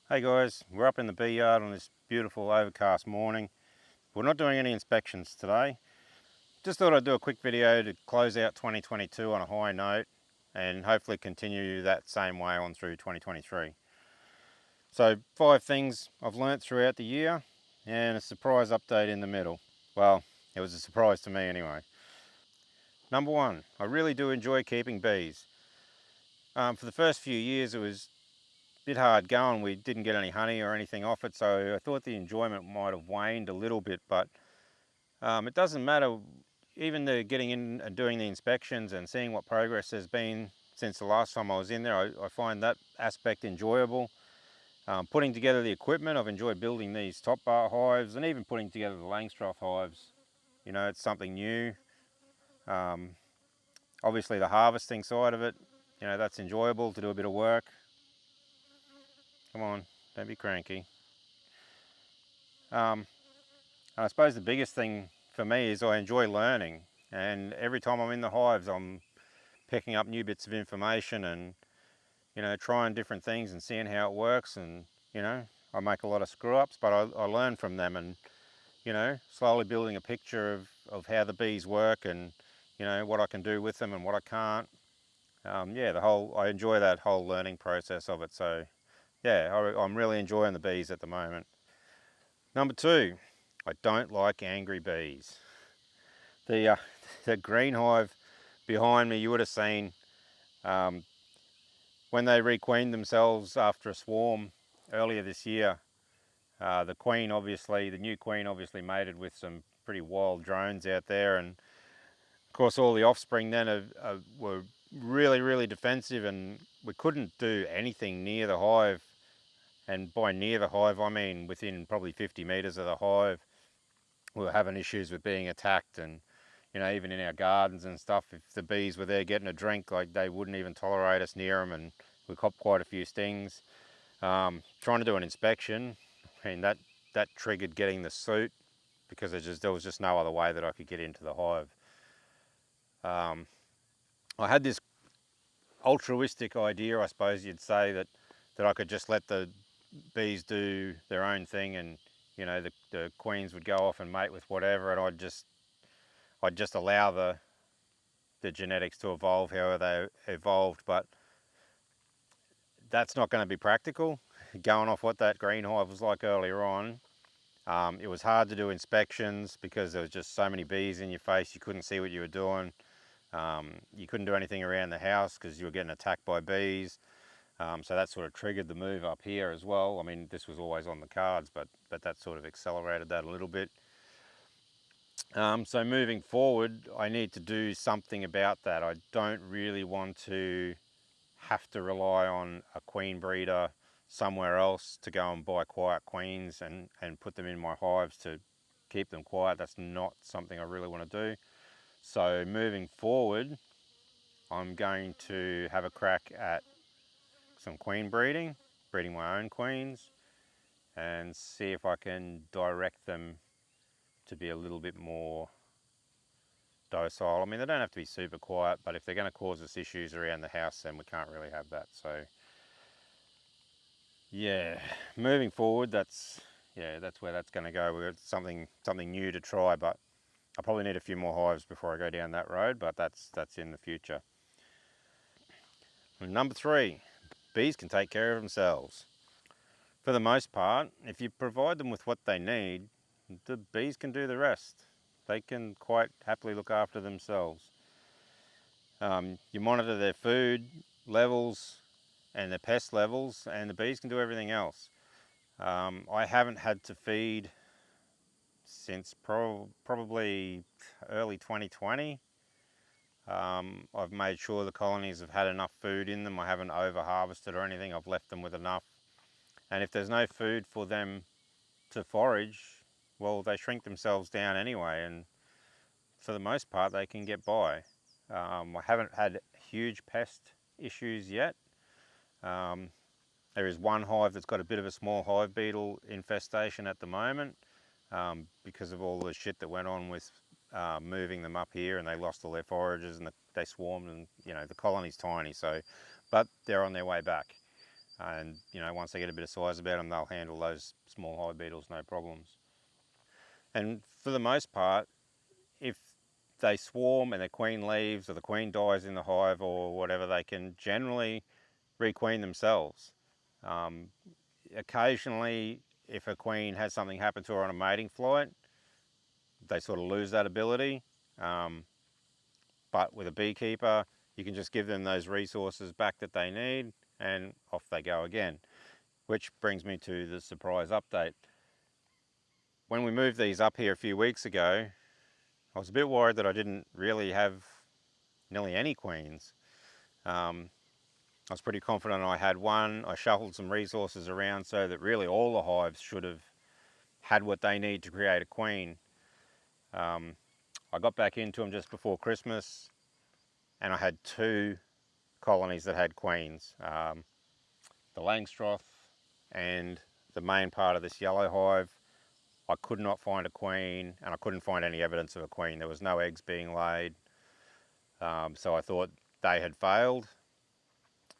Hey guys, we're up in the bee yard on this beautiful overcast morning. We're not doing any inspections today. Just thought I'd do a quick video to close out 2022 on a high note and hopefully continue that same way on through 2023. So 5 things I've learnt throughout the year and a surprise update in the middle. Well, it was a surprise to me anyway. Number 1, I really do enjoy keeping bees. For the first few years it was bit hard going. We didn't get any honey or anything off it, so I thought the enjoyment might have waned a little bit, but it doesn't matter. Even the getting in and doing the inspections and seeing what progress has been since the last time I was in there, I find that aspect enjoyable. Putting together the equipment, I've enjoyed building these top bar hives and even putting together the Langstroth hives. You know, it's something new. Obviously the harvesting side of it, you know, that's enjoyable to do a bit of work. Come on, don't be cranky. And I suppose the biggest thing for me is I enjoy learning, and every time I'm in the hives I'm picking up new bits of information and, you know, trying different things and seeing how it works. And, you know, I make a lot of screw ups, but I learn from them, and, you know, slowly building a picture of how the bees work and, you know, what I can do with them and what I can't. Yeah, I enjoy that whole learning process of it. So yeah, I'm really enjoying the bees at the moment. Number 2, I don't like angry bees. The, the green hive behind me, you would have seen when they requeened themselves after a swarm earlier this year. The queen obviously, the new queen obviously mated with some pretty wild drones out there, and of course all the offspring then were really defensive, and we couldn't do anything near the hive. And by near the hive I mean within probably 50 metres of the hive. We were having issues with being attacked, and, you know, even in our gardens and stuff, if the bees were there getting a drink, like, they wouldn't even tolerate us near them, and we copped quite a few stings. Trying to do an inspection, and that triggered getting the suit, because there was just no other way that I could get into the hive. I had this altruistic idea, I suppose you'd say, that I could just let the bees do their own thing, and, you know, the queens would go off and mate with whatever, and I'd just allow the genetics to evolve however they evolved. But that's not going to be practical. Going off what that green hive was like earlier on, it was hard to do inspections because there was just so many bees in your face. You couldn't see what you were doing. You couldn't do anything around the house because you were getting attacked by bees. So that sort of triggered the move up here as well. I mean, this was always on the cards, but that sort of accelerated that a little bit. So moving forward, I need to do something about that. I don't really want to have to rely on a queen breeder somewhere else to go and buy quiet queens and put them in my hives to keep them quiet. That's not something I really want to do. So moving forward, I'm going to have a crack at some queen breeding, breeding my own queens, and see if I can direct them to be a little bit more docile. I mean, they don't have to be super quiet, but if they're going to cause us issues around the house, then we can't really have that. So yeah, moving forward, that's where that's going to go. We've got something new to try, but I probably need a few more hives before I go down that road, but that's in the future. And number 3, bees can take care of themselves. For the most part, if you provide them with what they need, the bees can do the rest. They can quite happily look after themselves. You monitor their food levels and their pest levels, and the bees can do everything else. I haven't had to feed since probably early 2020. I've made sure the colonies have had enough food in them. I haven't over harvested or anything. I've left them with enough. And if there's no food for them to forage, well, they shrink themselves down anyway, and for the most part they can get by. I haven't had huge pest issues yet. There is one hive that's got a bit of a small hive beetle infestation at the moment, because of all the shit that went on with moving them up here, and they lost all their forages and they swarmed, and, you know, the colony's tiny, so, but they're on their way back. And once they get a bit of size about them, they'll handle those small hive beetles no problems. And for the most part, if they swarm and the queen leaves or the queen dies in the hive or whatever, they can generally requeen themselves. Um, Occasionally, if a queen has something happen to her on a mating flight, they sort of lose that ability. But with a beekeeper, you can just give them those resources back that they need and off they go again. Which brings me to the surprise update. When we moved these up here a few weeks ago, I was a bit worried that I didn't really have nearly any queens. I was pretty confident I had one. I shuffled some resources around so that really all the hives should have had what they need to create a queen. I got back into them just before Christmas and I had 2 colonies that had queens. The Langstroth and the main part of this yellow hive, I could not find a queen and I couldn't find any evidence of a queen. There was no eggs being laid. So I thought they had failed.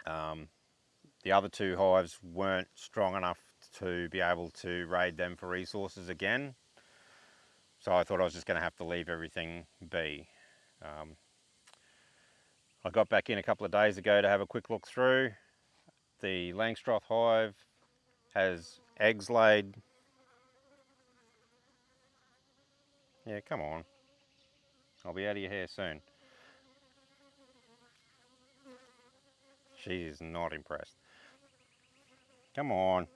The other 2 hives weren't strong enough to be able to raid them for resources again. So I thought I was just going to have to leave everything be. I got back in a couple of days ago to have a quick look through. The Langstroth hive has eggs laid. Yeah, come on. I'll be out of your hair soon. She is not impressed. Come on.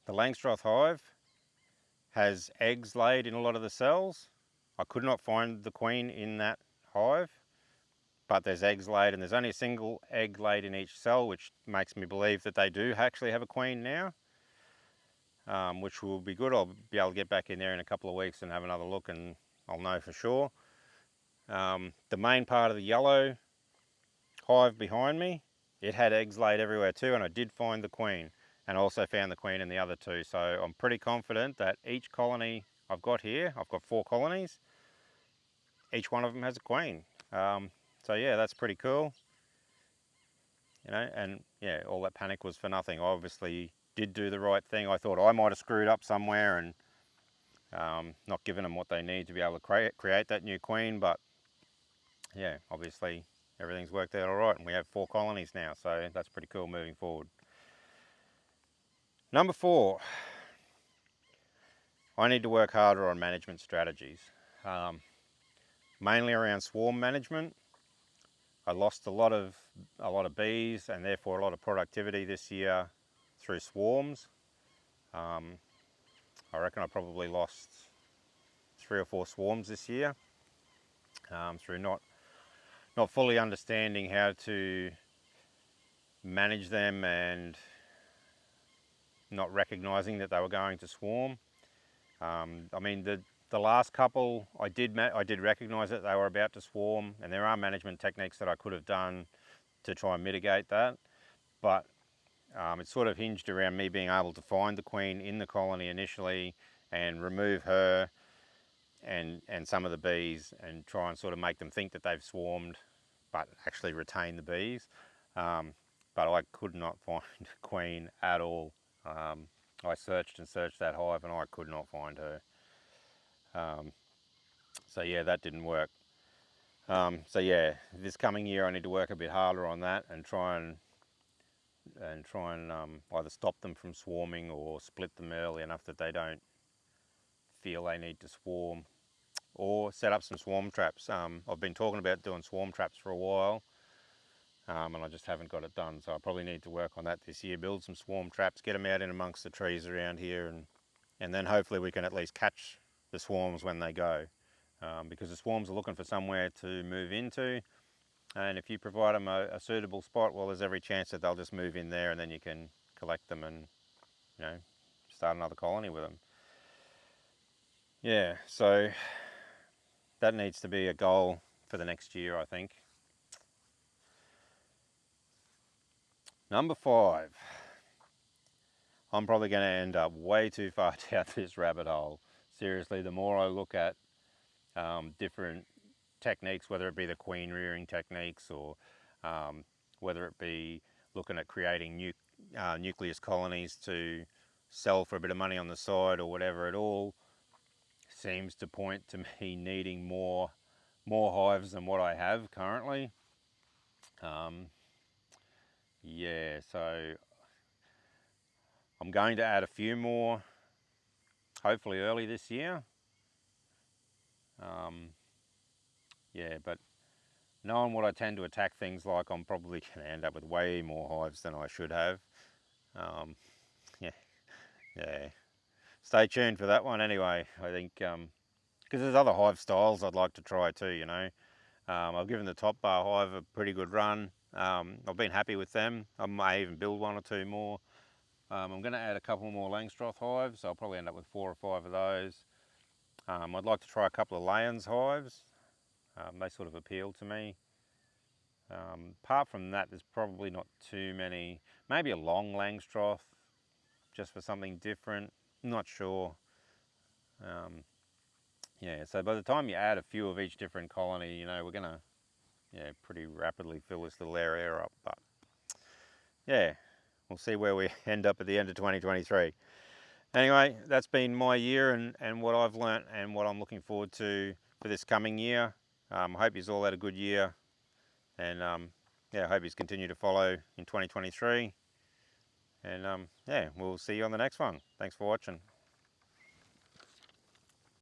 The Langstroth hive has eggs laid in a lot of the cells. I could not find the queen in that hive, but there's eggs laid and there's only a single egg laid in each cell, which makes me believe that they do actually have a queen now, which will be good. I'll be able to get back in there in a couple of weeks and have another look and I'll know for sure. The main part of the yellow hive behind me, it had eggs laid everywhere too, and I did find the queen and also found the queen in the other 2. So I'm pretty confident that each colony I've got here, I've got 4 colonies, each one of them has a queen. So yeah, that's pretty cool. And yeah, all that panic was for nothing. I obviously did do the right thing. I thought I might have screwed up somewhere and not given them what they need to be able to create that new queen, but yeah, obviously everything's worked out all right and we have 4 colonies now, so that's pretty cool moving forward. Number 4, I need to work harder on management strategies, mainly around swarm management. I lost a lot of bees and therefore a lot of productivity this year through swarms. I reckon I probably lost 3 or 4 swarms this year through not fully understanding how to manage them and not recognising that they were going to swarm. I mean, the last couple, I did recognise that they were about to swarm, and there are management techniques that I could have done to try and mitigate that, but it sort of hinged around me being able to find the queen in the colony initially and remove her and some of the bees and try and sort of make them think that they've swarmed but actually retain the bees. But I could not find a queen at all. I searched and searched that hive and I could not find her. So yeah, that didn't work. So yeah, this coming year I need to work a bit harder on that and try and either stop them from swarming or split them early enough that they don't feel they need to swarm, or set up some swarm traps. I've been talking about doing swarm traps for a while, and I just haven't got it done. So I probably need to work on that this year, build some swarm traps, get them out in amongst the trees around here, and then hopefully we can at least catch the swarms when they go. Because the swarms are looking for somewhere to move into, and if you provide them a suitable spot, well, there's every chance that they'll just move in there and then you can collect them and start another colony with them. Yeah, so that needs to be a goal for the next year, I think. Number 5. I'm probably going to end up way too far down this rabbit hole. Seriously, the more I look at different techniques, whether it be the queen rearing techniques or whether it be looking at creating nucleus colonies to sell for a bit of money on the side or whatever, it all seems to point to me needing more hives than what I have currently. Yeah, so I'm going to add a few more, hopefully early this year. Yeah, but knowing what I tend to attack things like, I'm probably going to end up with way more hives than I should have. Um, yeah, yeah. Stay tuned for that one anyway. I think because there's other hive styles I'd like to try too. I've given the top bar hive a pretty good run. I've been happy with them. I may even build one or two more. I'm going to add a couple more Langstroth hives. I'll probably end up with 4 or 5 of those. I'd like to try a couple of Layens hives. They sort of appeal to me. Apart from that, there's probably not too many. Maybe a long Langstroth, just for something different. I'm not sure. Yeah, so by the time you add a few of each different colony, we're going to pretty rapidly fill this little area up. But yeah, we'll see where we end up at the end of 2023. Anyway, that's been my year and what I've learnt and what I'm looking forward to for this coming year. I hope you've all had a good year, and I hope you continue to follow in 2023. And yeah, we'll see you on the next one. Thanks for watching.